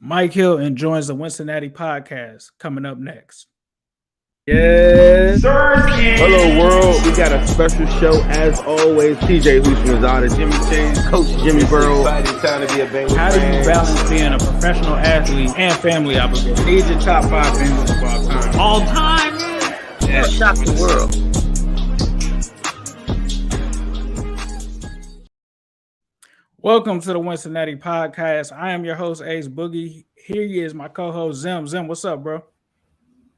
Mike Hilton joins the Wincinnati podcast coming up next. Yes, sir. Hello, world. We got a special show as always. TJ Houshmandzada, Jimmy Chase, Coach Jimmy Burrow. How do you balance being a professional athlete and family obligation? These are top 5 Bengals of all time. All time? Yeah, shock the world. Welcome to the Wincinnati podcast. I am your host, Ace Boogie. Here he is, my co-host, Zim. Zim, what's up, bro?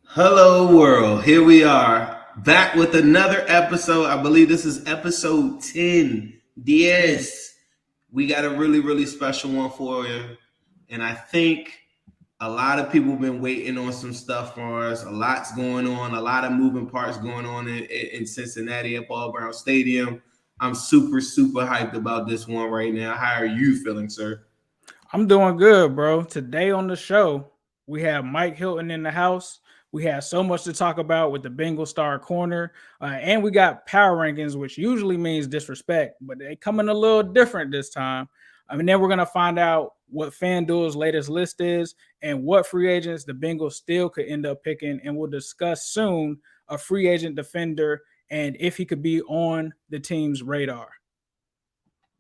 Hello, world. Here we are, back with another episode. I believe this is episode 10. Yes, we got a really special one for you. And I think a lot of people have been waiting on some stuff for us. A lot's going on, a lot of moving parts going on in Cincinnati at Paul Brown Stadium. I'm super hyped about this one right now. How are you feeling, sir? I'm doing good, bro. Today on the show, we have Mike Hilton in the house. We have so much to talk about with the Bengal star corner. And we got power rankings, which usually means disrespect, but they coming a little different this time. Then we're going to find out what FanDuel's latest list is and what free agents the Bengals still could end up picking. And we'll discuss soon a free agent defender and if he could be on the team's radar.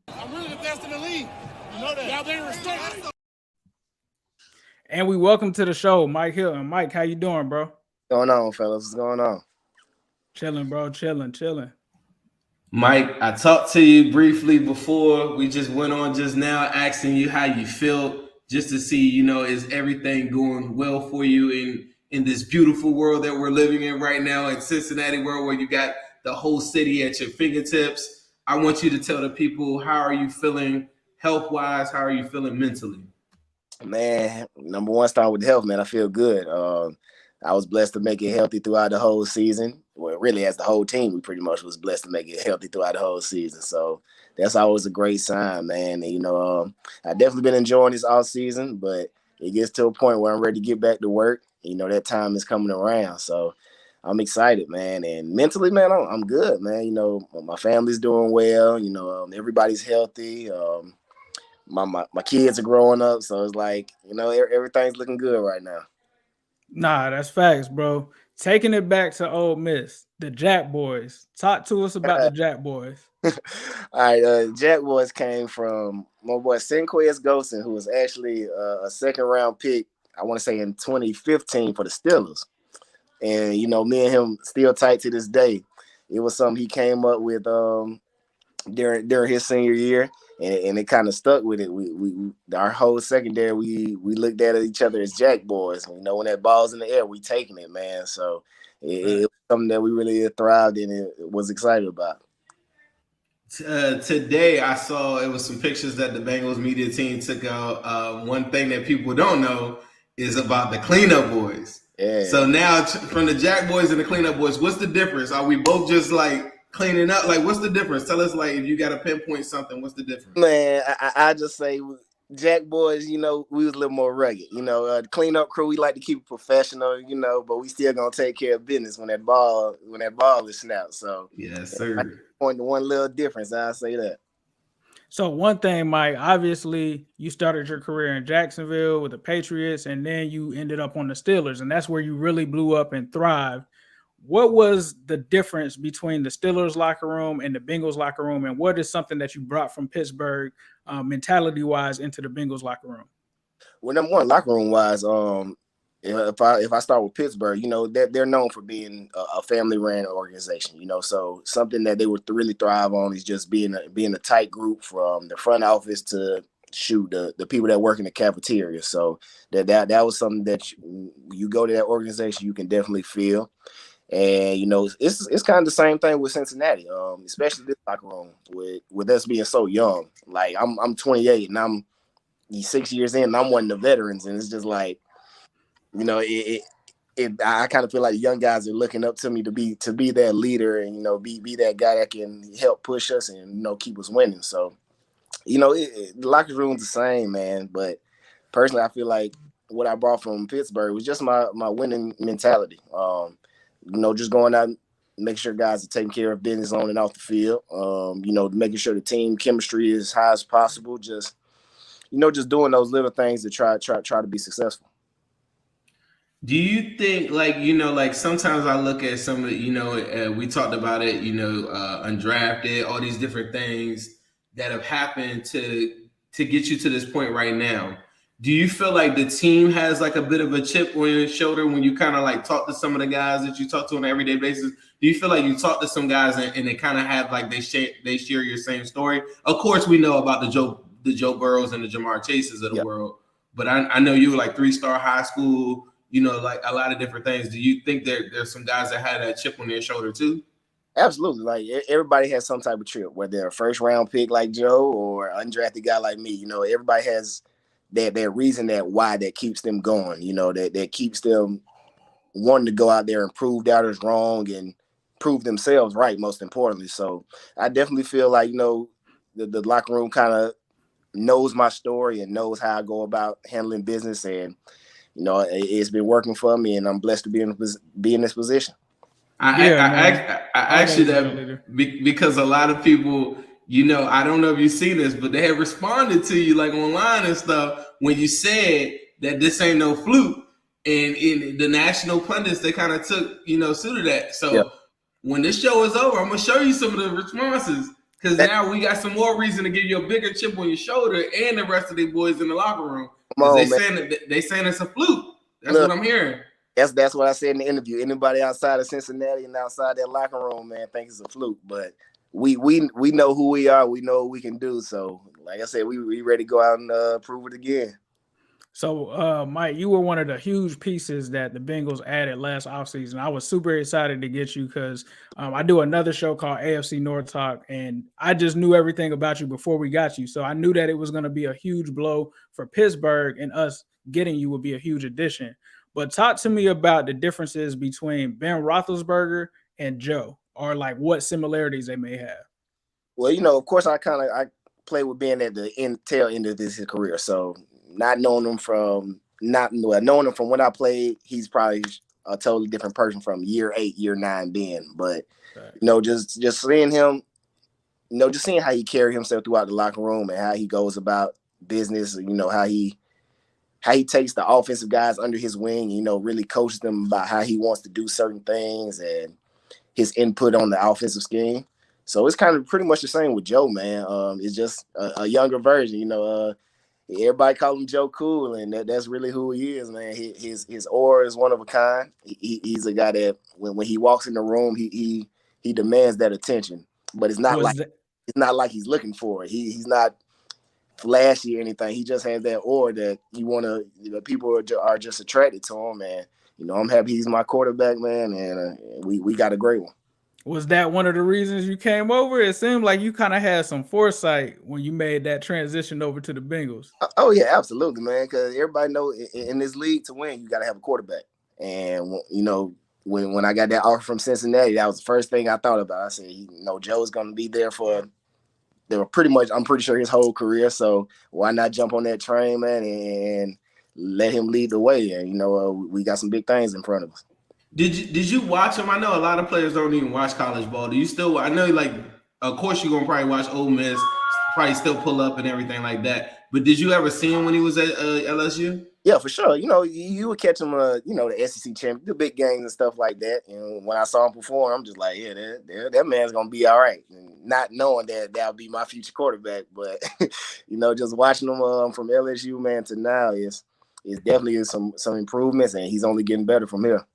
I'm really the best in the league. You know that. Y'all being respected. And we welcome to the show, Mike Hilton. Mike, how you doing, bro? What's going on, fellas? What's going on? Chilling, bro. Chilling. Mike, I talked to you briefly before. We just went on just now asking you how you feel, just to see, is everything going well for you in this beautiful world that we're living in right now in Cincinnati world, where you got the whole city at your fingertips. I want you to tell the people, how are you feeling health-wise? How are you feeling mentally? Man, number one, start with health, man. I feel good. I was blessed to make it healthy throughout the whole season. Well, really, as the whole team, we pretty much was blessed to make it healthy throughout the whole season. So that's always a great sign, man. And, I've definitely been enjoying this off season, but it gets to a point where I'm ready to get back to work. That time is coming around. So I'm excited, man. And mentally, man, I'm good, man. My family's doing well. Everybody's healthy. My kids are growing up, so it's like, everything's looking good right now. Nah, that's facts, bro. Taking it back to Ole Miss, the Jackboys. Talk to us about the Jackboys. All right, Jackboys came from my boy Senquez Gosen, who was actually a second-round pick, I want to say in 2015 for the Steelers. And, me and him still tight to this day. It was something he came up with during his senior year. And it kind of stuck with it. We our whole secondary, we looked at each other as Jack boys. When that ball's in the air, we taking it, man. So it was something that we really thrived in and was excited about. Today, I saw it was some pictures that the Bengals media team took out. One thing that people don't know is about the cleanup boys. Yeah. So now from the Jack boys and the cleanup boys, what's the difference? Are we both just like cleaning up? Like, what's the difference? Tell us, like, if you got to pinpoint something, what's the difference? Man, I just say Jack boys, we was a little more rugged. The cleanup crew, we like to keep it professional, but we still gonna take care of business when that ball is snapped. So yes, sir. I point to one little difference. I say that. So one thing, Mike, obviously you started your career in Jacksonville with the Patriots, and then you ended up on the Steelers, and that's where you really blew up and thrived. What was the difference between the Steelers locker room and the Bengals locker room, and what is something that you brought from Pittsburgh mentality-wise into the Bengals locker room? Well, number one, locker room-wise, if I start with Pittsburgh, they're known for being a family-ran organization. So something that they would really thrive on is just being a tight group from the front office to the people that work in the cafeteria. So that was something that you go to that organization, you can definitely feel. And it's kind of the same thing with Cincinnati, especially this locker room with us being so young. Like I'm 28 and I'm 6 years in, and I'm one of the veterans, and it's just like, I kind of feel like the young guys are looking up to me to be that leader and be that guy that can help push us and keep us winning. So the locker room's the same, man. But personally, I feel like what I brought from Pittsburgh was just my winning mentality. Just going out, making sure guys are taking care of business on and off the field. Making sure the team chemistry is as high as possible. Just, just doing those little things to try to be successful. Do you think, like sometimes I look at some of the, we talked about it, undrafted, all these different things that have happened to get you to this point right now. Do you feel like the team has like a bit of a chip on your shoulder when you kind of like talk to some of the guys that you talk to on an everyday basis? Do you feel like you talk to some guys and they kind of have like they share your same story? Of course, we know about the Joe Burrows and the Jamar Chases of the world, but I know you were like 3-star high school, like a lot of different things. Do you think there's some guys that had that chip on their shoulder too? Absolutely. Like everybody has some type of trip, whether they're a first round pick like Joe or an undrafted guy like me. Everybody has that reason why that keeps them going, that keeps them wanting to go out there and prove doubters wrong and prove themselves right, most importantly. So I definitely feel like, the locker room kind of knows my story and knows how I go about handling business. And, it's been working for me, and I'm blessed to be in this position. I asked you that because a lot of people, I don't know if you've seen this, but they have responded to you like online and stuff when you said that this ain't no fluke. And in the national pundits, they kind of took, suit of that. So when this show is over, I'm going to show you some of the responses, because now we got some more reason to give you a bigger chip on your shoulder and the rest of the boys in the locker room. They saying it's a fluke. That's what I'm hearing. That's what I said in the interview. Anybody outside of Cincinnati and outside that locker room, man, thinks it's a fluke. But we know who we are. We know what we can do. So, like I said, we ready to go out and prove it again. So, Mike, you were one of the huge pieces that the Bengals added last offseason. I was super excited to get you because I do another show called AFC North Talk, and I just knew everything about you before we got you. So I knew that it was going to be a huge blow for Pittsburgh, and us getting you would be a huge addition. But talk to me about the differences between Ben Roethlisberger and Joe, or like what similarities they may have. Well, of course, I played with Ben at the tail end of his career. So knowing him from when I played, he's probably a totally different person from year 8, year 9 Ben. But just seeing him, just seeing how he carried himself throughout the locker room and how he goes about business, how he takes the offensive guys under his wing, really coaches them about how he wants to do certain things and his input on the offensive scheme. So it's kind of pretty much the same with Joe, man. It's just a younger version, everybody call him Joe Cool, and that's really who he is, man. His aura is one of a kind. He's a guy that when he walks in the room, he demands that attention, but it's not like he's looking for it. He's not flashy or anything. He just has that aura that people are just attracted to him, and I'm happy he's my quarterback, man, and we got a great one. Was that one of the reasons you came over? It seemed like you kind of had some foresight when you made that transition over to the Bengals. Oh yeah, absolutely, man, because everybody knows in this league to win, you got to have a quarterback. And when I got that offer from Cincinnati, that was the first thing I thought about. I said, Joe's going to be there for I'm pretty sure his whole career. So why not jump on that train, man, and let him lead the way? And we got some big things in front of us. Did you watch him? I know a lot of players don't even watch college ball. Do you still? I know, of course, you're gonna probably watch Ole Miss, probably still pull up and everything like that. But did you ever see him when he was at LSU? Yeah, for sure. You would catch him, the SEC champion, the big games and stuff like that. And when I saw him perform, I'm just like, yeah, that man's gonna be all right. And not knowing that'll be my future quarterback, but just watching him from LSU, man, to now is definitely some improvements, and he's only getting better from here.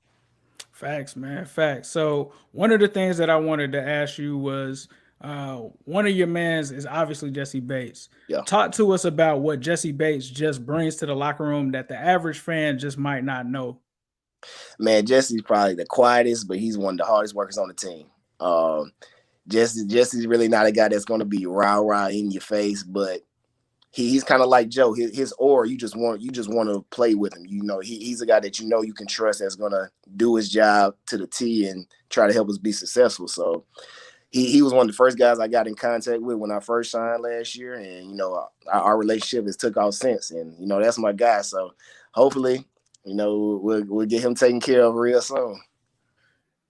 Facts, man. Facts. So one of the things that I wanted to ask you was one of your mans is obviously Jessie Bates. Yeah. Talk to us about what Jessie Bates just brings to the locker room that the average fan just might not know. Man, Jesse's probably the quietest, but he's one of the hardest workers on the team. Jesse's really not a guy that's going to be rah-rah in your face, but he's kind of like Joe. His aura, you just want to play with him. He's a guy that you can trust that's going to do his job to the T and try to help us be successful. So he was one of the first guys I got in contact with when I first signed last year, and our relationship has took off since. And that's my guy. So hopefully, we'll get him taken care of real soon.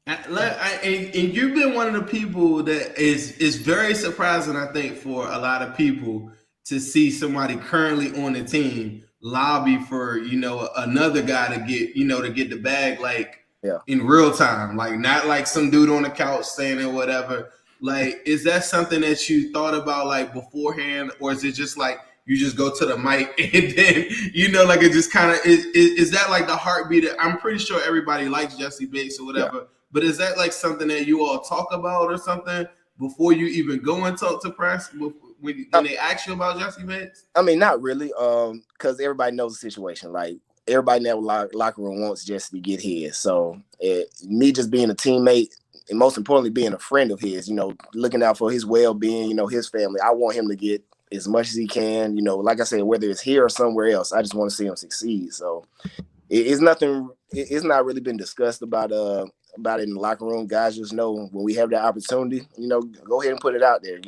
And you've been one of the people that is very surprising, I think, for a lot of people to see somebody currently on the team lobby for, another guy to get the bag, like in real time, like not like some dude on the couch saying it, whatever. Like, is that something that you thought about like beforehand, or is it just like you just go to the mic and then, like it just kind of is that like the heartbeat? I'm pretty sure everybody likes Jessie Bates or whatever, but is that like something that you all talk about or something before you even go and talk to press when they ask you about Jessie Bates? I mean, not really, because everybody knows the situation. Like, everybody in that locker room wants Jessie to get his. So me just being a teammate, and most importantly, being a friend of his, looking out for his well-being, his family. I want him to get as much as he can, like I said, whether it's here or somewhere else, I just want to see him succeed. So it's nothing. It's not really been discussed about it in the locker room. Guys just know when we have that opportunity, go ahead and put it out there.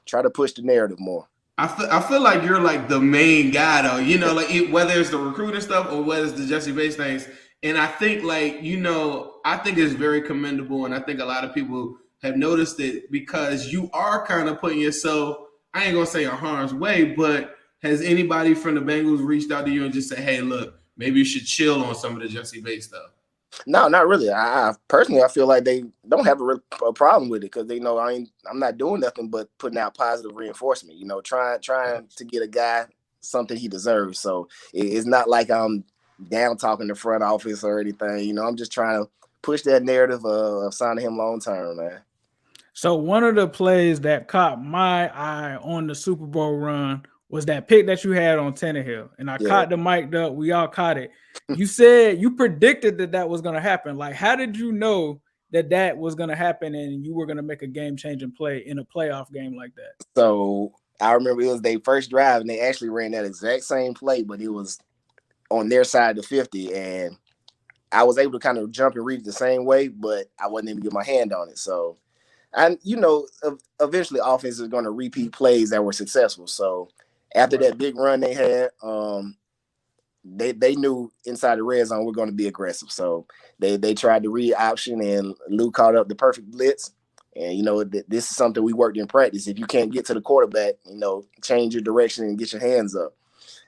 Try to push the narrative more. I feel like you're like the main guy though, like whether it's the recruiter stuff or whether it's the Jessie Bates things. And I think I think it's very commendable. And I think a lot of people have noticed it because you are kind of putting yourself, I ain't going to say in harm's way, but has anybody from the Bengals reached out to you and just say, hey, look, maybe you should chill on some of the Jessie Bates stuff? No, not really. I personally feel like they don't have a problem with it because they know I'm not doing nothing but putting out positive reinforcement, trying to get a guy something he deserves. So it's not like I'm down talking the front office or anything. I'm just trying to push that narrative of signing him long term, man. So one of the plays that caught my eye on the Super Bowl run was that pick that you had on Tannehill. And I caught the mic up. We all caught it. You said you predicted that was going to happen. Like, how did you know that was going to happen and you were going to make a game-changing play in a playoff game like that? So I remember it was their first drive, and they actually ran that exact same play, but it was on their side of the 50, and I was able to kind of jump and read it the same way, but I wasn't able to get my hand on it. So, and eventually offense is going to repeat plays that were successful. So after that big run they had, they knew inside the red zone we're going to be aggressive. So they tried to read option, and Lou caught up the perfect blitz. And, this is something we worked in practice. If you can't get to the quarterback, change your direction and get your hands up.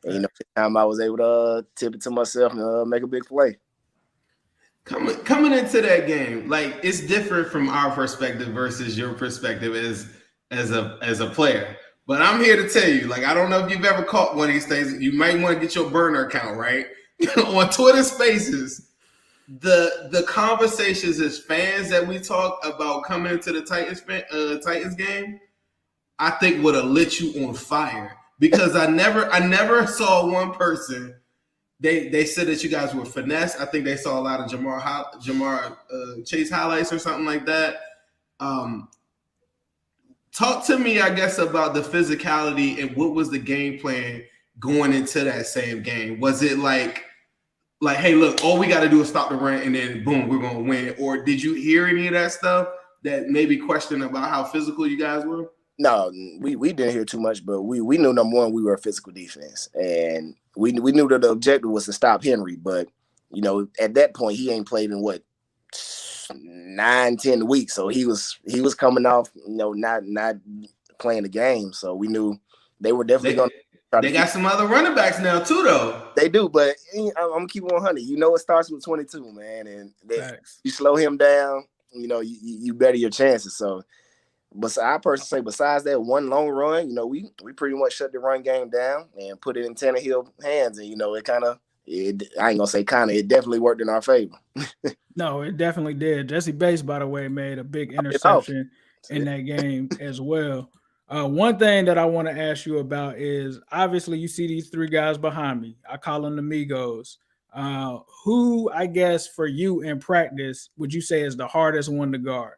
And, the time I was able to tip it to myself and make a big play. Coming into that game, like, it's different from our perspective versus your perspective as a player. But I'm here to tell you, like, I don't know if you've ever caught one of these things. You might want to get your burner account, right? On Twitter Spaces, the conversations as fans that we talk about coming into the Titans game, I think would have lit you on fire. Because I never saw one person. They said that you guys were finesse. I think they saw a lot of Jamar Chase highlights or something like that. Talk to me, I guess, about the physicality and what was the game plan going into that same game. Was it like, hey, look, all we got to do is stop the run and then boom, we're going to win? Or did you hear any of that stuff that maybe question about how physical you guys were? No, we didn't hear too much, but we knew, number one, we were a physical defense, and we knew that the objective was to stop Henry. But at that point, he ain't played in 9-10 weeks, so he was coming off, not playing the game. So we knew they were definitely going to. They got some other running backs now too, though. They do, but I'm gonna keep 100. It starts with 22, man, and you slow him down, you better your chances. So. But I personally say, besides that one long run, we pretty much shut the run game down and put it in Tannehill hands, and it kind of, I ain't gonna say kind of, it definitely worked in our favor. No, it definitely did. Jessie Bates, by the way, made a big interception in that game as well. One thing that I want to ask you about is, obviously, you see these three guys behind me. I call them the Migos. Who, I guess, for you in practice, would you say is the hardest one to guard?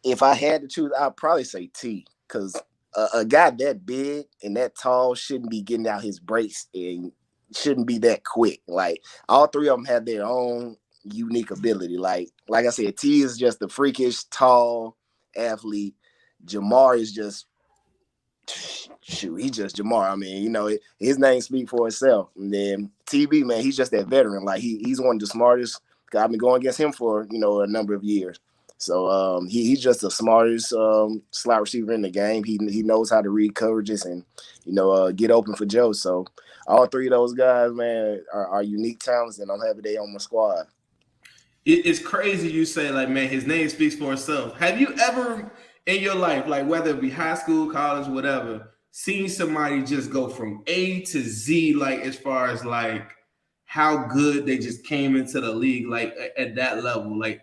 If I had to choose, I'd probably say T, because a guy that big and that tall shouldn't be getting out his breaks and shouldn't be that quick. Like, all three of them have their own unique ability. Like I said, T is just the freakish, tall athlete. Jamar is just, he's just Jamar. I mean, his name speaks for itself. And then TB, man, he's just that veteran. Like, he's one of the smartest. I've been going against him for, a number of years. So he's just the smartest slot receiver in the game. He knows how to read coverages and get open for Joe. So all three of those guys, man, are unique talents, and I'm happy they on my squad. It's crazy you say, like, man, his name speaks for itself. Have you ever in your life, like whether it be high school, college, whatever, seen somebody just go from A to Z, like as far as like how good they just came into the league, like at that level? Like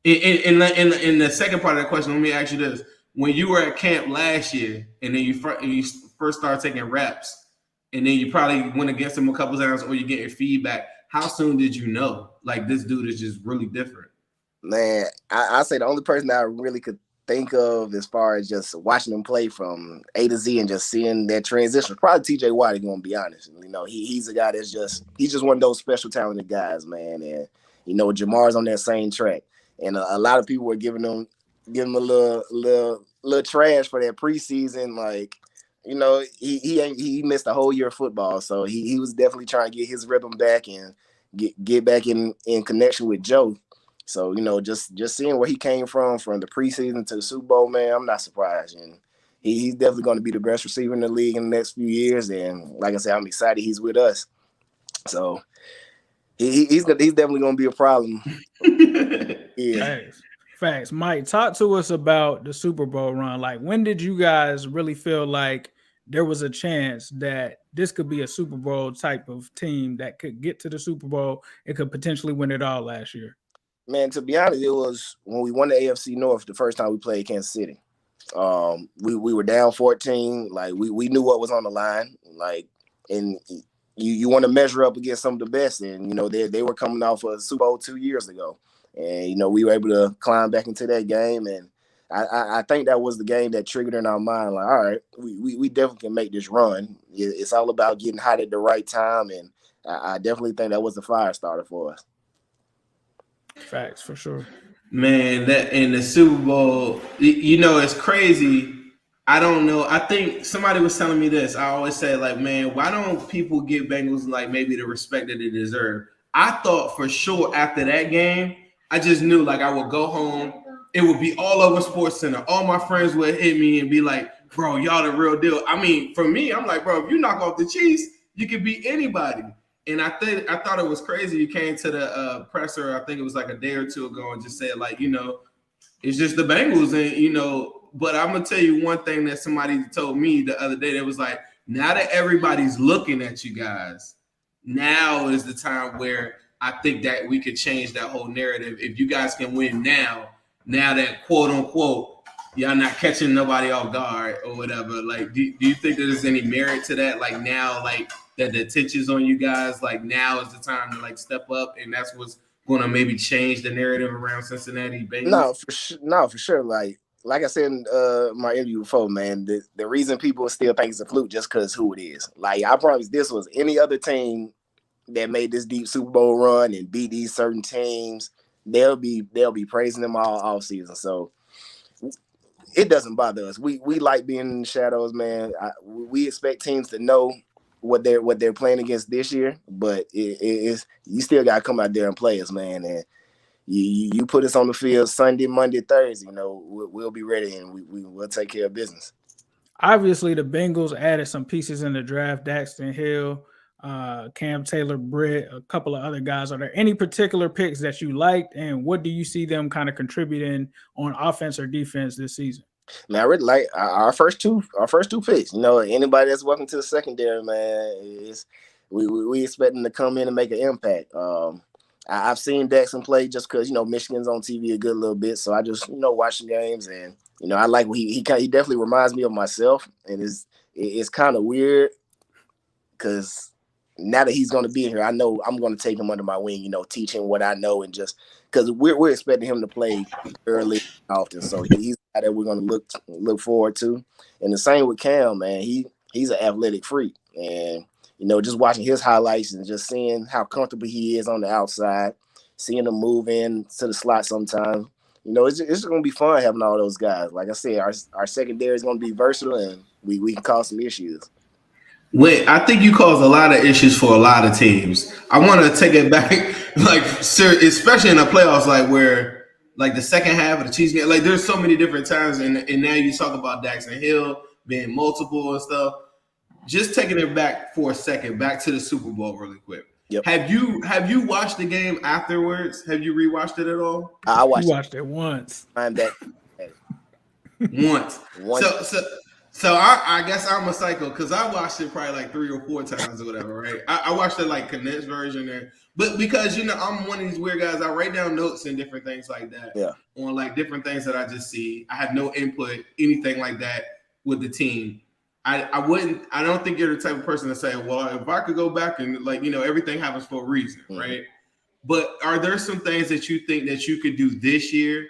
in the second part of the question, let me ask you this. When you were at camp last year and then you first started taking reps and then you probably went against him a couple times or you're getting feedback, how soon did you know, like, this dude is just really different? Man, I say the only person that I really could think of as far as just watching him play from A to Z and just seeing that transition, probably TJ Watt, if you want to be honest. He's a guy he's just one of those special talented guys, man. And, Jamar's on that same track. And a lot of people were giving him a little trash for that preseason. Like, he missed a whole year of football. So he was definitely trying to get his rhythm back and get back in connection with Joe. So, just seeing where he came from the preseason to the Super Bowl, man, I'm not surprised. And he's definitely going to be the best receiver in the league in the next few years. And like I said, I'm excited he's with us. So he's definitely going to be a problem. Yeah. Facts. Mike, talk to us about the Super Bowl run. Like, when did you guys really feel like there was a chance that this could be a Super Bowl type of team that could get to the Super Bowl and could potentially win it all last year? Man, to be honest, it was when we won the AFC North the first time we played Kansas City. We were down 14. Like, we knew what was on the line. Like, and you want to measure up against some of the best. And, they were coming off a Super Bowl 2 years ago. And, we were able to climb back into that game. And I think that was the game that triggered in our mind, like, all right, we definitely can make this run. It's all about getting hot at the right time. And I definitely think that was the fire starter for us. Facts, for sure. Man, that in the Super Bowl, it's crazy. I don't know. I think somebody was telling me this. I always say, like, man, why don't people give Bengals, like, maybe the respect that they deserve? I thought for sure after that game, I just knew, like, I would go home. It would be all over SportsCenter. All my friends would hit me and be like, bro, y'all the real deal. I mean, for me, I'm like, bro, if you knock off the Chiefs, you could beat anybody. And I thought it was crazy. You came to the presser, I think it was like a day or two ago, and just said, like, it's just the Bengals. And, but I'm going to tell you one thing that somebody told me the other day. That was like, now that everybody's looking at you guys, now is the time where I think that we could change that whole narrative. If you guys can win now that, quote unquote, y'all not catching nobody off guard or whatever, like, do you think that there's any merit to that? Like, now, like, that the attention's on you guys, like, now is the time to, like, step up, and that's what's going to maybe change the narrative around Cincinnati Bengals? No, for sure. Like I said in my interview before, man, the reason people still think it's a fluke just because who it is. Like, I promise, this was any other team that made this deep Super Bowl run and beat these certain teams, they'll be praising them all offseason. So it doesn't bother us. We like being in the shadows, man. We expect teams to know what they're playing against this year, but it's you still got to come out there and play us, man. And you put us on the field Sunday, Monday, Thursday, we'll be ready and we'll take care of business. Obviously, the Bengals added some pieces in the draft: Daxton Hill, Cam Taylor-Britt, a couple of other guys. Are there any particular picks that you liked, and what do you see them kind of contributing on offense or defense this season? Man, I really like our first two picks. Anybody that's welcome to the secondary, man, we expect them to come in and make an impact. I've seen Daxton play just because Michigan's on TV a good little bit, so I just watch the games, and I like what he definitely reminds me of myself, and it's kind of weird because now that he's going to be here, I know I'm going to take him under my wing, teach him what I know, and just because we're expecting him to play early often, so he's a guy that we're going to look forward to. And the same with Cam, man. He's an athletic freak, and just watching his highlights and just seeing how comfortable he is on the outside, seeing him move in to the slot sometimes. It's just going to be fun having all those guys. Like I said, our secondary is going to be versatile, and we can cause some issues. Wait, I think you cause a lot of issues for a lot of teams. I want to take it back, like, sir, especially in the playoffs, like where like the second half of the Chiefs game. Like there's so many different times, and now you talk about Dax Hill being multiple and stuff. Just taking it back for a second, back to the Super Bowl really quick. Yep. Have you watched the game afterwards? Have you rewatched it at all? I watched it once. I'm back. Once. So I guess I'm a psycho because I watched it probably like 3 or 4 times or whatever, right? I watched it like condensed version there. But because I'm one of these weird guys, I write down notes and different things like that. Yeah. On like different things that I just see. I have no input, anything like that with the team. I don't think you're the type of person to say, well, if I could go back and everything happens for a reason, right? But are there some things that you think that you could do this year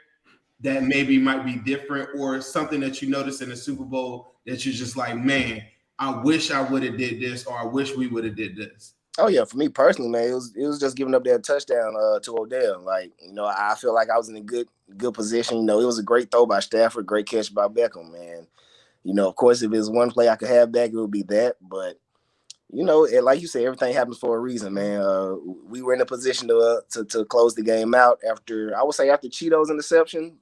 that maybe might be different, or something that you noticed in the Super Bowl that you're just like, man, I wish I would have did this, or I wish we would have did this? Oh yeah, for me personally, man, it was just giving up that touchdown to Odell. Like, I feel like I was in a good position. It was a great throw by Stafford, great catch by Beckham, man. Of course, if it's one play I could have back, it would be that. But, like you said, everything happens for a reason, man. We were in a position to close the game out after Cheeto's interception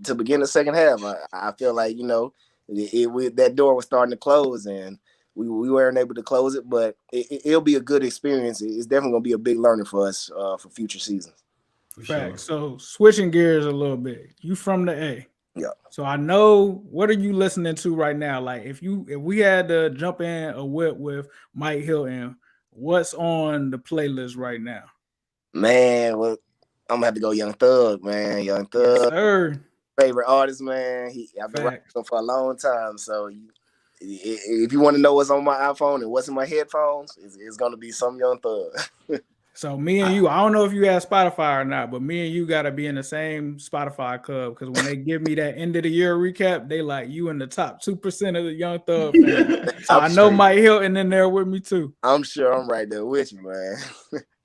to begin the second half. I feel like, that door was starting to close, and we weren't able to close it. But it'll be a good experience. It's definitely going to be a big learning for us for future seasons. Fact. So switching gears a little bit, you from the A. Yeah. So I know, what are you listening to right now? Like if we had to jump in a whip with Mike Hilton, what's on the playlist right now? Man, well, I'm gonna have to go Young Thug, man. Young Thug, yes, sir. Favorite artist, man. I've been rocking him for a long time. So if you want to know what's on my iPhone and what's in my headphones, it's gonna be some Young Thug. So me and you, I don't know if you have Spotify or not, but me and you got to be in the same Spotify club, because when they give me that end of the year recap, they like you in the top 2% of the Young Thug fans. So I know Mike Hilton in there with me too. I'm sure I'm right there with you, man.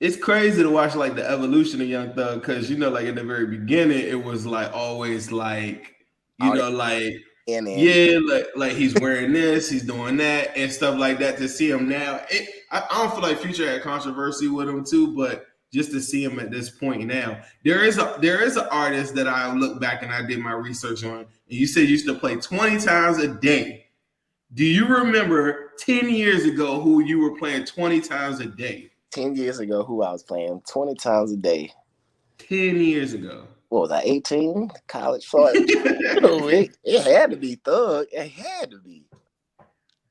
It's crazy to watch like the evolution of Young Thug, because like in the very beginning, it was like always like like he's wearing this, he's doing that, and stuff like that. To see him now, I don't feel like Future had controversy with him too, but just to see him at this point now, there is an artist that I look back and I did my research on, and you said you used to play 20 times a day. Do you remember 10 years ago who you were playing 20 times a day? 10 years ago, who I was playing 20 times a day? 10 years ago. What was I, 18? College flight. It had to be Thug. It had to be.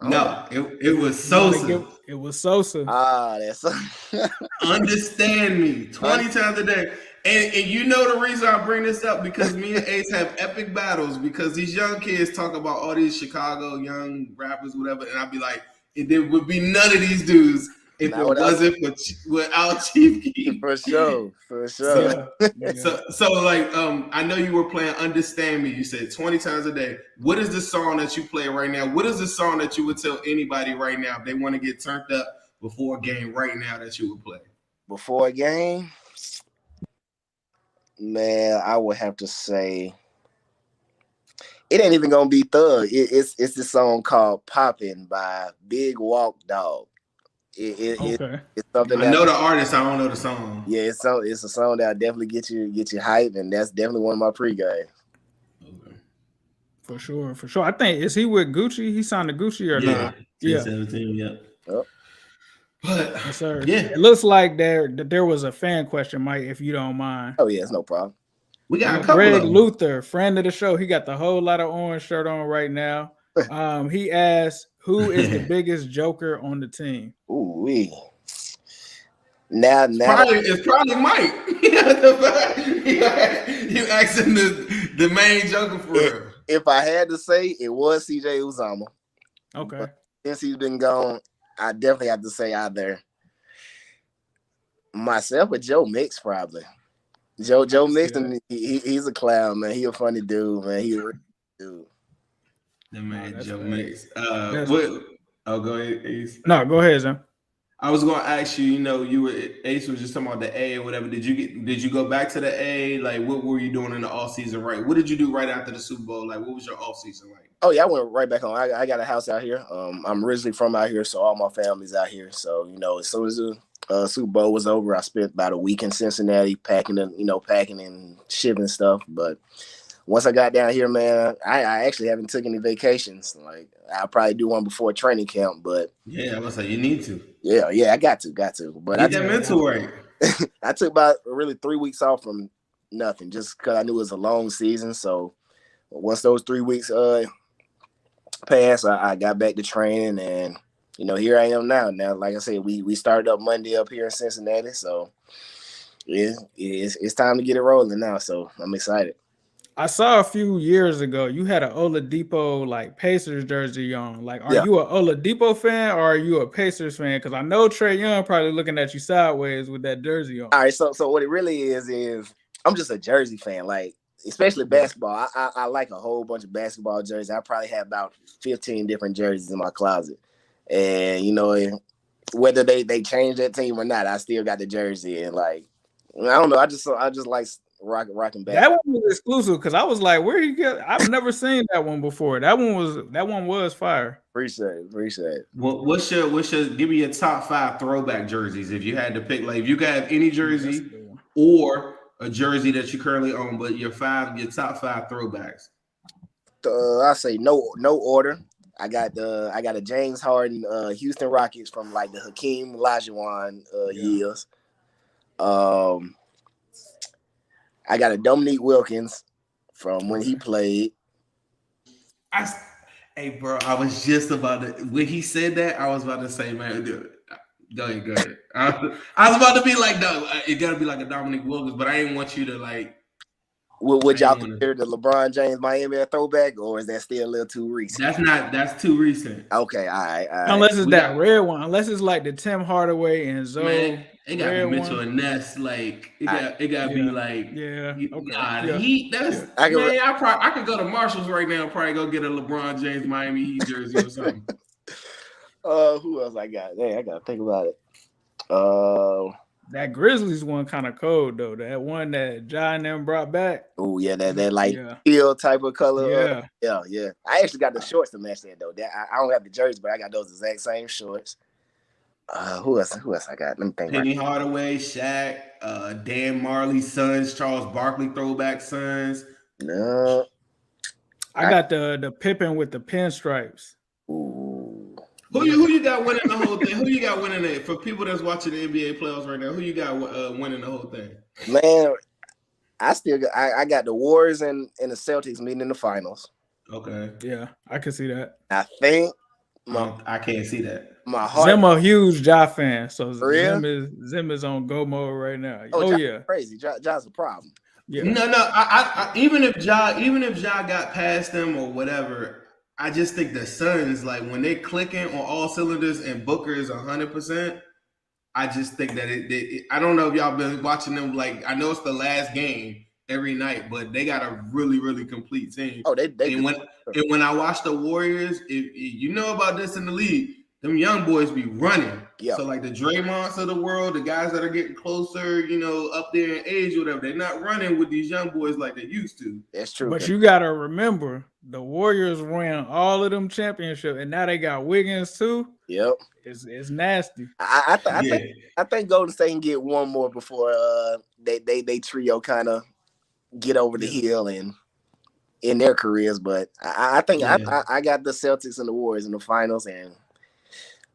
No, it was Sosa. It was Sosa. That's Understand me. 20 times a day. And the reason I bring this up, because me and Ace have epic battles, because these young kids talk about all these Chicago young rappers, whatever, and I'd be like, there would be none of these dudes if it wasn't without Chief Keef. For sure. So I know you were playing Understand Me. You said 20 times a day. What is the song that you play right now? What is the song that you would tell anybody right now if they want to get turned up before a game right now that you would play? Before a game? Man, I would have to say it ain't even gonna be Thug. It's this song called "Poppin" by Big Walk Dog. It's something. I know the artist. I don't know the song. Yeah, it's a song that definitely get you hype, and that's definitely one of my pre-games. Okay. For sure. I think, is he with Gucci? He signed to Gucci or not? Yeah, 17. Yeah. Yep. But yes, sir. Yeah, it looks like there was a fan question, Mike, if you don't mind. Oh yeah, it's no problem. We got a couple. Greg Luther, friend of the show, he got the whole lot of orange shirt on right now. He asked, who is the biggest joker on the team? Ooh wee. Now it's probably Mike. You asking the main joker for real. If I had to say, it was CJ Uzomah. Okay. But since he's been gone, I definitely have to say either myself or Joe Mix, probably. Joe Mixon, he's a clown, man. He a funny dude, man. He a real dude. The man, Joe Mix. Go ahead, Ace. No, go ahead, Zim. I was going to ask you. Ace was just talking about the A or whatever. Did you go back to the A? Like, what were you doing in the off season? Right. What did you do right after the Super Bowl? Like, what was your off season like? Oh yeah, I went right back home. I got a house out here. I'm originally from out here, so all my family's out here. So as soon as Super Bowl was over, I spent about a week in Cincinnati packing and shipping stuff. But once I got down here, man, I actually haven't taken any vacations. Like I'll probably do one before training camp, but yeah, I was like, you need to. Yeah, I got to. But get that mental right. I took about really 3 weeks off from nothing, just because I knew it was a long season. So once those 3 weeks passed, I got back to training, and here I am now. Now, like I said, we started up Monday up here in Cincinnati, so yeah, it's time to get it rolling now. So I'm excited. I saw a few years ago you had an Oladipo like Pacers jersey on. Like, are you an Oladipo fan or are you a Pacers fan? Because I know Trae Young probably looking at you sideways with that jersey on. All right, so what it really is I'm just a jersey fan. Like, especially basketball. I like a whole bunch of basketball jerseys. I probably have about 15 different jerseys in my closet. And whether they change that team or not, I still got the jersey. And like, I don't know. I just like rocking back. That one was exclusive because I was like, where he get? I've never seen that one before. That one was fire. Appreciate it. Well, what's your give me your top 5 throwback jerseys if you had to pick? Like, if you could have any jersey or a jersey that you currently own, but your top 5 throwbacks. I say no order. I got a James Harden Houston Rockets from like the Hakeem Olajuwon years. I got a Dominique Wilkins from when he played. Hey, bro, I was just about to, when he said that, I was about to say, man, go ahead. I was about to be like, no, it got to be like a Dominique Wilkins, but I didn't want you to like. Would y'all consider the LeBron James Miami a throwback, or is that still a little too recent? That's too recent. Okay, all right. Unless it's that red one. Unless it's like the Tim Hardaway and Zoe. Man, it got to be Mitchell and Ness. Like, it got to be like. Yeah. I could go to Marshall's right now and probably go get a LeBron James Miami Heat jersey or something. Who else I got? Dang, I got to think about it. That Grizzlies one kind of cold though. That one that John them brought back. Oh yeah, that like teal type of color. Yeah. I actually got the shorts to match that though. I don't have the jerseys, but I got those exact same shorts. Who else I got? Let me think. Penny Hardaway, Shaq, Dan Marley's sons, Charles Barkley throwback sons. No. I got the Pippen with the pinstripes. Ooh. Who you got winning the whole thing? Who you got winning it? For people that's watching the NBA playoffs right now, who you got winning the whole thing? Man, I got the Warriors and the Celtics meeting in the finals. Okay. Yeah, I can see that. I think I can't see that. My heart. Zim a huge Ja fan, so Zim is on go mode right now. Oh yeah, crazy. Ja's a problem. Yeah. No. I even if Ja got past them or whatever. I just think the Suns, like when they clicking on all cylinders and Booker is 100%, I just think that I don't know if y'all been watching them. Like, I know it's the last game every night, but they got a really, really complete team. Oh, they when I watch the Warriors, if you know about this in the league, them young boys be running. Yeah. So like the Draymonds of the world, the guys that are getting closer, up there in age or whatever, they're not running with these young boys like they used to. That's true. But you gotta remember, the Warriors ran all of them championships, and now they got Wiggins too. Yep. It's nasty. I think Golden State can get one more before they trio kind of get over the hill and in their careers. But I think I got the Celtics and the Warriors in the finals, and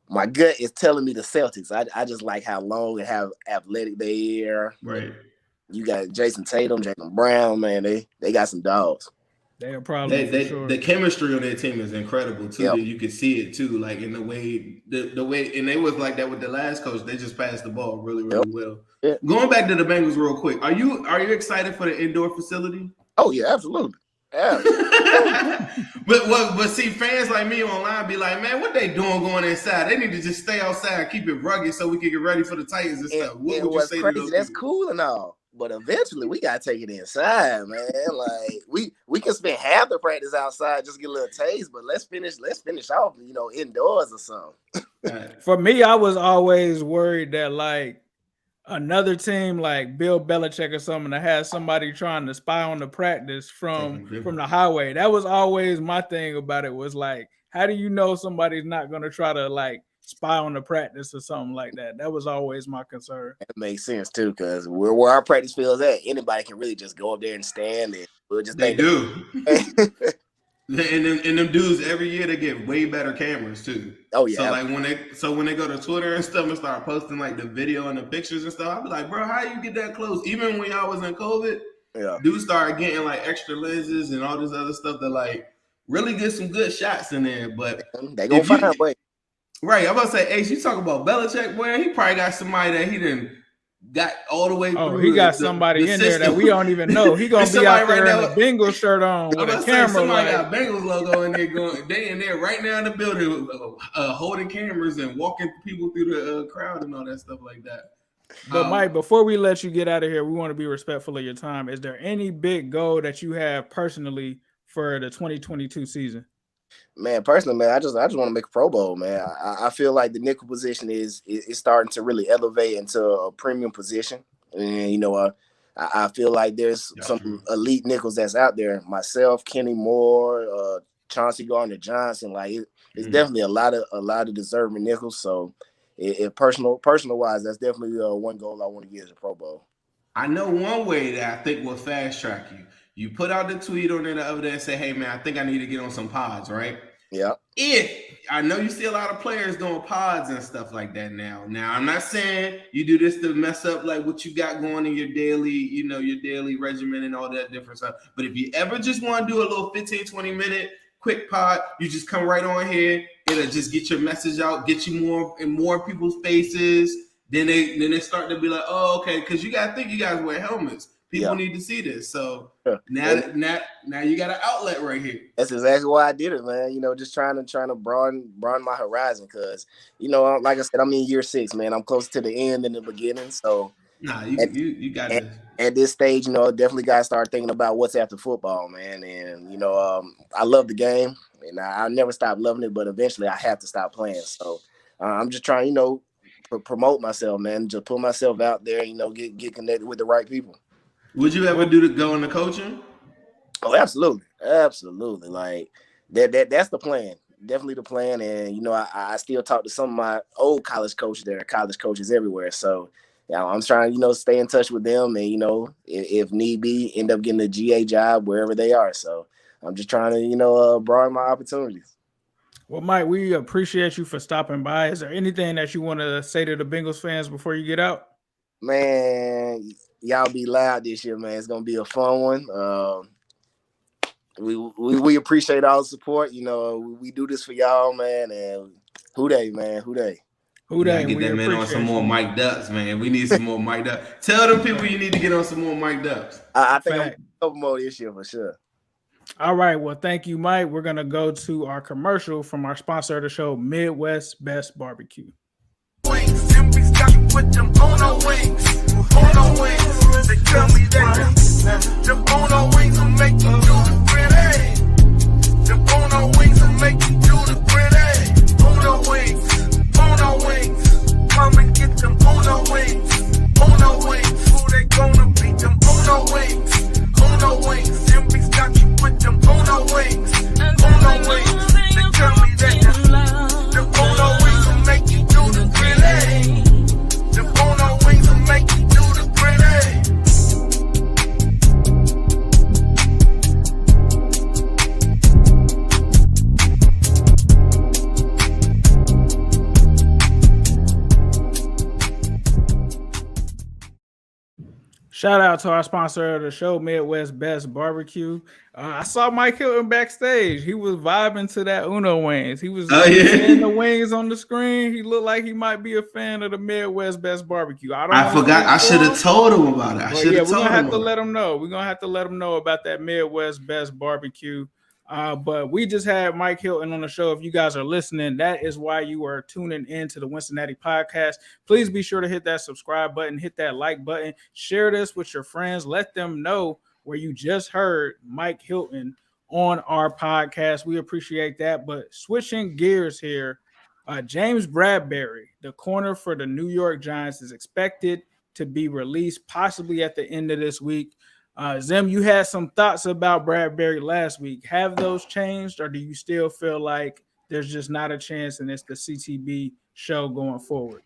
my gut is telling me the Celtics. I just like how long and how athletic they are. Right. You got Jason Tatum, Jaylen Brown, man. They got some dogs. They are probably the chemistry on their team is incredible too. Yep. You can see it too, like in the way, and they was like that with the last coach. They just passed the ball really, really well. Yep. Going back to the Bengals real quick, are you excited for the indoor facility? Oh yeah, absolutely. Yeah. but see, fans like me online be like, man, what they doing going inside? They need to just stay outside and keep it rugged so we can get ready for the Titans and stuff. What would you say crazy, to those that's people? cool and all, but eventually we gotta take it inside, man. Like we can spend half the practice outside, just get a little taste, but let's finish off, indoors or something. For me, I was always worried that like another team like Bill Belichick or something that has somebody trying to spy on the practice from the highway. That was always my thing about it, was like, how do you know somebody's not going to try to like spy on the practice or something like that. That was always my concern. That makes sense too, because where our practice field is at, anybody can really just go up there and stand, and we'll just They do. That. And them dudes every year they get way better cameras too. Oh yeah. So like when they go to Twitter and stuff and start posting like the video and the pictures and stuff, I'll be like, bro, how you get that close? Even when y'all was in COVID, dudes started getting like extra lenses and all this other stuff that like really get some good shots in there. But they gonna find a way. Right, I'm about to say, Ace, you talk about Belichick, boy, he probably got somebody that he didn't got all the way through. Oh, he got somebody in there that we don't even know. He gonna be out there in a Bengals shirt on with a camera. Somebody got Bengals logo in there going. They in there right now in the building, holding cameras and walking people through the crowd and all that stuff like that. But Mike, before we let you get out of here, we want to be respectful of your time. Is there any big goal that you have personally for the 2022 season? Man, personally, man, I just want to make a Pro Bowl, man. I feel like the nickel position is starting to really elevate into a premium position, and you know, I feel like there's some elite nickels that's out there. Myself, Kenny Moore, Chauncey Gardner-Johnson, like it's definitely a lot of deserving nickels. So, if personal wise, that's definitely one goal I want to get as a Pro Bowl. I know one way that I think will fast track you. You put out the tweet on there the other day and say, hey, man, I think I need to get on some pods, right? Yeah. If I know you see a lot of players doing pods and stuff like that now. Now, I'm not saying you do this to mess up like what you got going in your daily, your daily regimen and all that different stuff. But if you ever just want to do a little 15, 20-minute quick pod, you just come right on here. It'll just get your message out, get you more in more people's faces. Then they start to be like, oh, okay, because you got to think you guys wear helmets. People need to see this. So now you got an outlet right here. That's exactly why I did it, man. Just trying to broaden my horizon because, like I said, I'm in year 6, man. I'm closer to the end than the beginning. So you got it. At this stage, definitely got to start thinking about what's after football, man. And, I love the game and I'll never stop loving it, but eventually I have to stop playing. So I'm just trying, promote myself, man. Just put myself out there, get connected with the right people. Would you ever go into coaching? Oh, absolutely. Like that's the plan. Definitely the plan. And, I still talk to some of my old college coaches. There are college coaches everywhere. So, I'm trying to, stay in touch with them and, if need be, end up getting a GA job wherever they are. So I'm just trying to, broaden my opportunities. Well, Mike, we appreciate you for stopping by. Is there anything that you want to say to the Bengals fans before you get out? Man, y'all be loud this year, man. It's gonna be a fun one. We appreciate all the support. We do this for y'all, man. And who they? Get that man on some more Mike Ducks, man. We need some more Mike Ducks. Tell them people you need to get on some more Mike Ducks. I think I'm a couple more this year for sure. All right. Well, thank you, Mike. We're gonna go to our commercial from our sponsor of the show, Midwest Best Barbecue. With them on our wings, they tell me that them on our wings will make you do the grenade. Them on our wings will make you do the grenade. On our wings, come and get them on our wings, who they gonna be? Them on our wings, MB's got you with them on our wings, they tell me that them on our wings will make you do the grenade. On our wings and make you do the grenade. Shout out to our sponsor of the show, Midwest Best Barbecue. I saw Mike Hilton backstage. He was vibing to that Uno wings. He was seeing the wings on the screen. He looked like he might be a fan of the Midwest Best Barbecue. I forgot. I should have told him about it. We're gonna have to let him know. We're gonna have to let him know about that Midwest Best Barbecue. But we just had Mike Hilton on the show. If you guys are listening, that is why you are tuning in to the Wincinnati podcast. Please be sure to hit that subscribe button, hit that like button, share this with your friends. Let them know where you just heard Mike Hilton on our podcast. We appreciate that. But switching gears here, James Bradberry, the corner for the New York Giants, is expected to be released possibly at the end of this week. Zim, you had some thoughts about Bradberry last week. Have those changed, or do you still feel like there's just not a chance, and it's the CTB show going forward?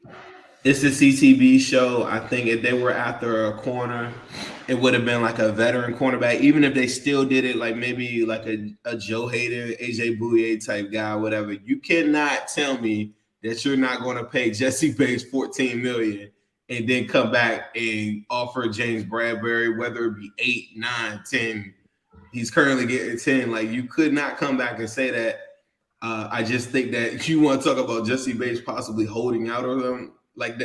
It's the CTB show. I think if they were after a corner, it would have been like a veteran cornerback. Even if they still did it, like maybe like a Joe Hayden, AJ Bouye type guy, whatever. You cannot tell me that you're not going to pay Jessie Bates $14 million and then come back and offer James Bradberry, whether it be 8, 9, 10. He's currently getting 10. Like, you could not come back and say that. I just think that you want to talk about Jessie Bates possibly holding out on them. Like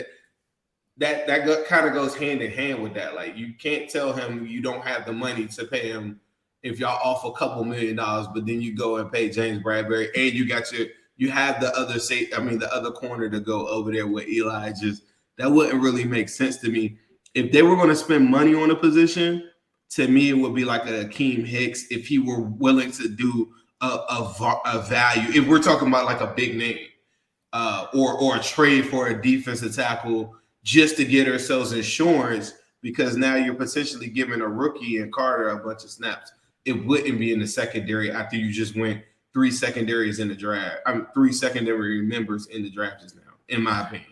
that kind of goes hand in hand with that. Like, you can't tell him you don't have the money to pay him if y'all off a couple $1 million, but then you go and pay James Bradberry and you have the other corner to go over there with Eli. Just that wouldn't really make sense to me. If they were going to spend money on a position, to me it would be like a Akeem Hicks if he were willing to do a value. If we're talking about like a big name. Or a trade for a defensive tackle just to get ourselves insurance, because now you're potentially giving a rookie and Carter a bunch of snaps. It wouldn't be in the secondary after you just went 3 secondaries in the draft. 3 secondary members in the draft just now, in my opinion.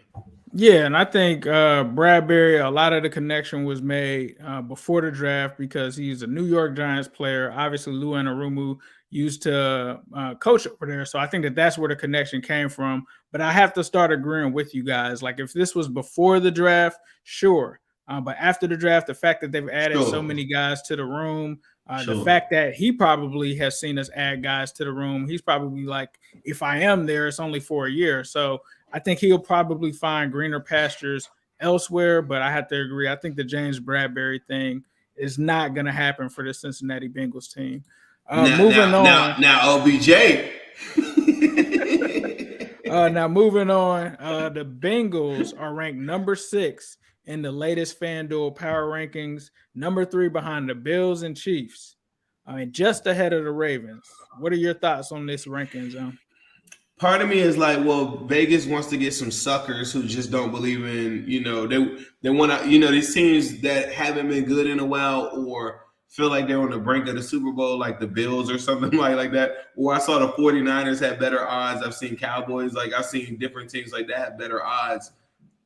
Yeah, and I think Bradberry, a lot of the connection was made before the draft because he's a New York Giants player. Obviously, Lou Anarumo used to coach over there. So I think that's where the connection came from. But I have to start agreeing with you guys. Like, if this was before the draft, sure. But after the draft, the fact that they've added so many guys to the room, the fact that he probably has seen us add guys to the room, he's probably like, if I am there, it's only for a year. So I think he'll probably find greener pastures elsewhere, but I have to agree. I think the James Bradberry thing is not going to happen for the Cincinnati Bengals team. Moving on. Now, OBJ. Now, moving on. The Bengals are ranked number 6 in the latest FanDuel power rankings, number 3 behind the Bills and Chiefs. I mean, just ahead of the Ravens. What are your thoughts on this ranking, Zone? Part of me is like, well, Vegas wants to get some suckers who just don't believe in, they want to, these teams that haven't been good in a while or feel like they're on the brink of the Super Bowl, like the Bills or something like that. Or I saw the 49ers have better odds. I've seen Cowboys, I've seen different teams like that have better odds.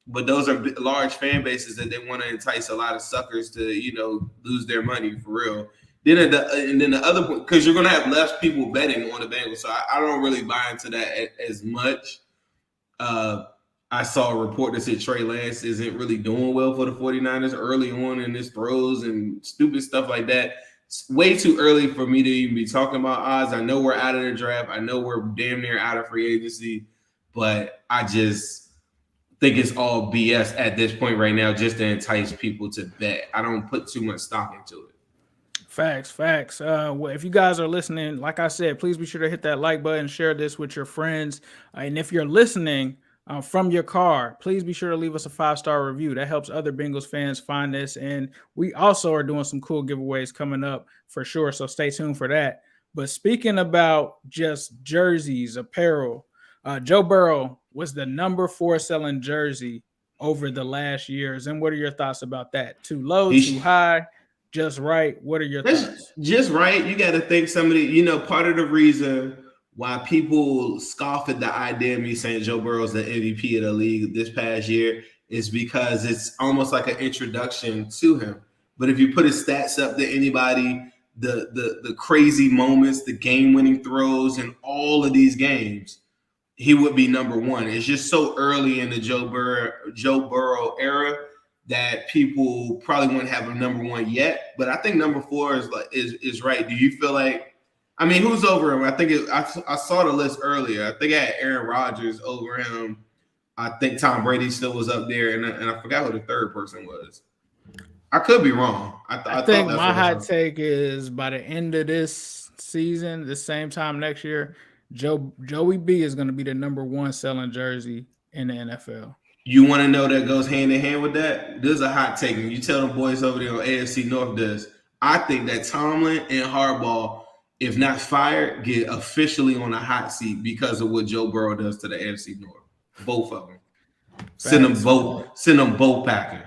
But those are large fan bases that they want to entice a lot of suckers to, lose their money for real. Then the other, because you're going to have less people betting on the Bengals. So I don't really buy into that as much. I saw a report that said Trey Lance isn't really doing well for the 49ers early on in his throws and stupid stuff like that. It's way too early for me to even be talking about odds. I know we're out of the draft. I know we're damn near out of free agency. But I just think it's all BS at this point right now just to entice people to bet. I don't put too much stock into it. Facts. Well, if you guys are listening, like I said, please be sure to hit that like button, share this with your friends. And if you're listening from your car, please be sure to leave us a 5-star review. That helps other Bengals fans find this. And we also are doing some cool giveaways coming up for sure. So stay tuned for that. But speaking about just jerseys, apparel, Joe Burrow was the number 4 selling jersey over the last years. And what are your thoughts about that? Too low, too high? Just right. What are your thoughts? Just right. You got to think somebody, part of the reason why people scoff at the idea of me saying Joe Burrow's the MVP of the league this past year is because it's almost like an introduction to him. But if you put his stats up to anybody, the crazy moments, the game-winning throws in all of these games, he would be number 1. It's just so early in the Joe Burrow era that people probably wouldn't have him number 1 yet, but I think number 4 is right. Do you feel like? I mean, who's over him? I saw the list earlier. I think I had Aaron Rodgers over him. I think Tom Brady still was up there, and I forgot who the third person was. I could be wrong. I think my hot take is by the end of this season, the same time next year, Joey B is going to be the number 1 selling jersey in the NFL. You want to know that goes hand in hand with that? There's a hot take. And you tell them boys over there on AFC North this. I think that Tomlin and Harbaugh, if not fired, get officially on a hot seat because of what Joe Burrow does to the AFC North. Both of them. Send them both packing.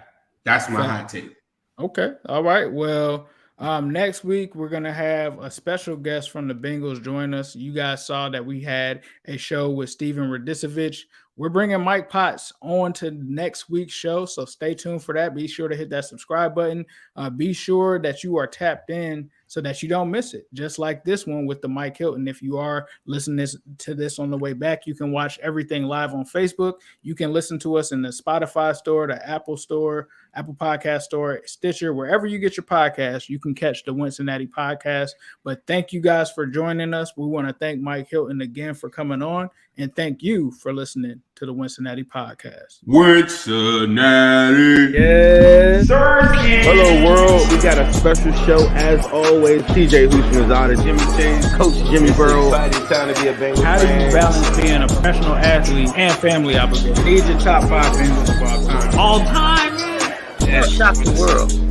That's my hot take. Okay. All right. Well, Next week, we're going to have a special guest from the Bengals join us. You guys saw that we had a show with Steven Radicevich. We're bringing Mike Potts on to next week's show, so stay tuned for that. Be sure to hit that subscribe button. Be sure that you are tapped in so that you don't miss it, just like this one with the Mike Hilton. If you are listening to this on the way back, you can watch everything live on Facebook. You can listen to us in the Spotify store, the Apple store, Apple Podcast Store, Stitcher, wherever you get your podcast, you can catch the Wincinnati podcast. But thank you guys for joining us. We want to thank Mike Hilton again for coming on, and thank you for listening to the Wincinnati podcast. Cincinnati. Yes. Hello, world. We got a special show as always. TJ Houshmandzada, Jimmy Chase, Coach Jimmy Burrow. Time to be a Bengals How do you fan. balance being a professional athlete and family obligation? These are top 5 Bengals of all time. All time? Yeah. Shock the world.